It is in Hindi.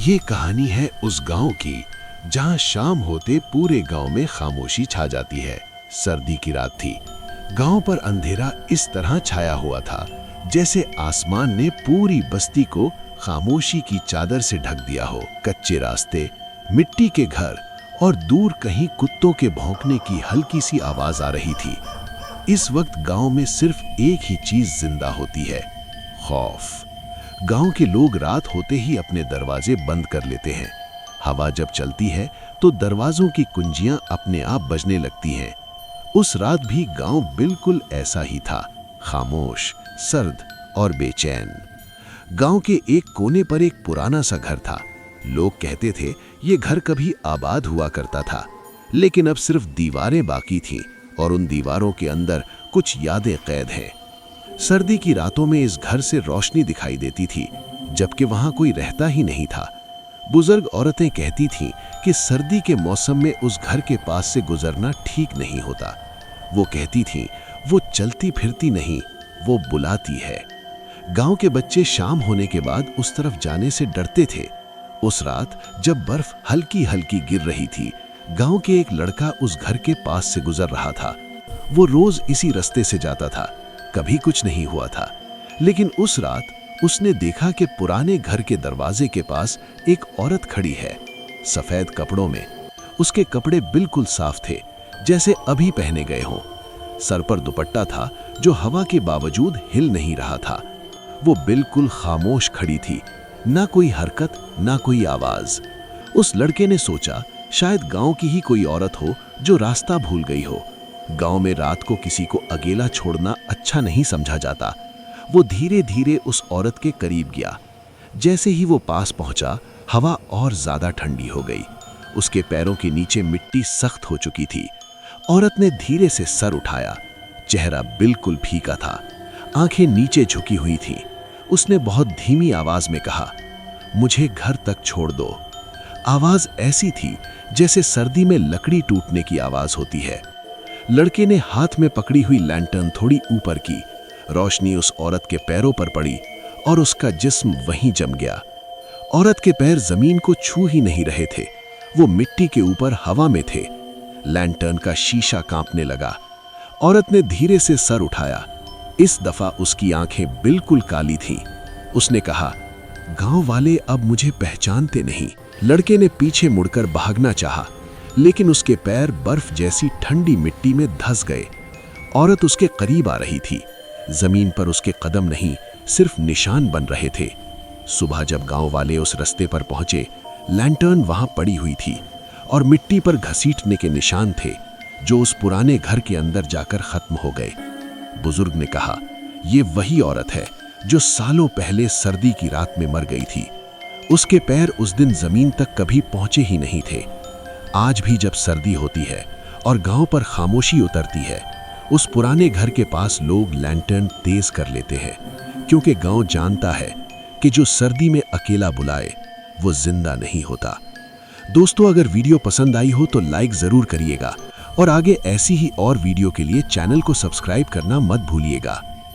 ये कहानी है उस गांव की जहां शाम होते पूरे गांव में खामोशी छा जाती है। सर्दी की रात थी। गांव पर अंधेरा इस तरह छाया हुआ था जैसे आसमान ने पूरी बस्ती को खामोशी की चादर से ढक दिया हो। कच्चे रास्ते, मिट्टी के घर और दूर कहीं कुत्तों के भौंकने की हल्की सी आवाज आ रही थी। इस वक्त गांव में सिर्फ एक ही चीज जिंदा होती है, खौफ। गांव के लोग रात होते ही अपने दरवाजे बंद कर लेते हैं। हवा जब चलती है तो दरवाजों की कुंजियां अपने आप बजने लगती हैं। उस रात भी गांव बिल्कुल ऐसा ही था, खामोश, सर्द और बेचैन। गांव के एक कोने पर एक पुराना सा घर था। लोग कहते थे ये घर कभी आबाद हुआ करता था, लेकिन अब सिर्फ दीवारें बाकी थीं और उन दीवारों के अंदर कुछ यादें कैद हैं। सर्दी की रातों में इस घर से रोशनी दिखाई देती थी, जबकि वहां कोई रहता ही नहीं था। बुजुर्ग औरतें कहती थीं कि सर्दी के मौसम में उस घर के पास से गुजरना ठीक नहीं होता। वो कहती थीं, वो चलती फिरती नहीं, वो बुलाती है। गांव के बच्चे शाम होने के बाद उस तरफ जाने से डरते थे। उस रात जब बर्फ हल्की हल्की गिर रही थी, गांव के एक लड़का उस घर के पास से गुजर रहा था। वो रोज इसी रास्ते से जाता था, कभी कुछ नहीं हुआ था। लेकिन उस रात उसने देखा कि पुराने घर के दरवाजे के पास एक औरत खड़ी है, सफेद कपड़ों में। उसके कपड़े बिल्कुल साफ थे, जैसे अभी पहने गए हों। सर पर दुपट्टा था जो हवा के बावजूद हिल नहीं रहा था। वो बिल्कुल खामोश खड़ी थी, ना कोई हरकत, ना कोई आवाज। उस लड़के ने सोचा शायद गांव की ही कोई औरत हो जो रास्ता भूल गई हो। गांव में रात को किसी को अकेला छोड़ना अच्छा नहीं समझा जाता। वो धीरे धीरे उस औरत के करीब गया। जैसे ही वो पास पहुंचा, हवा और ज्यादा ठंडी हो गई। उसके पैरों के नीचे मिट्टी सख्त हो चुकी थी। औरत ने धीरे से सर उठाया। चेहरा बिल्कुल फीका था, आंखें नीचे झुकी हुई थीं। उसने बहुत धीमी आवाज में कहा, मुझे घर तक छोड़ दो। आवाज ऐसी थी जैसे सर्दी में लकड़ी टूटने की आवाज होती है। लड़के ने हाथ में पकड़ी हुई लैंटर्न थोड़ी ऊपर की। रोशनी उस औरत के पैरों पर पड़ी और उसका जिस्म वहीं जम गया। औरत के पैर जमीन को छू ही नहीं रहे थे, वो मिट्टी के ऊपर हवा में थे। लैंटर्न का शीशा कांपने लगा। औरत ने धीरे से सर उठाया। इस दफा उसकी आंखें बिल्कुल काली थीं। उसने कहा, गांव वाले अब मुझे पहचानते नहीं। लड़के ने पीछे मुड़कर भागना चाहा, लेकिन उसके पैर बर्फ जैसी ठंडी मिट्टी में धंस गए। औरत उसके करीब आ रही थी। जमीन पर उसके कदम नहीं, सिर्फ निशान बन रहे थे। सुबह जब गांव वाले उस रास्ते पर पहुंचे, लैंटर्न वहां पड़ी हुई थी और मिट्टी पर घसीटने के निशान थे जो उस पुराने घर के अंदर जाकर खत्म हो गए। बुजुर्ग ने कहा, ये वही औरत है जो सालों पहले सर्दी की रात में मर गई थी। उसके पैर उस दिन जमीन तक कभी पहुंचे ही नहीं थे। आज भी जब सर्दी होती है और गांव पर खामोशी उतरती है, उस पुराने घर के पास लोग लैंटर्न तेज कर लेते हैं, क्योंकि गांव जानता है कि जो सर्दी में अकेला बुलाए वो जिंदा नहीं होता। दोस्तों, अगर वीडियो पसंद आई हो तो लाइक जरूर करिएगा और आगे ऐसी ही और वीडियो के लिए चैनल को सब्सक्राइब करना मत भूलिएगा।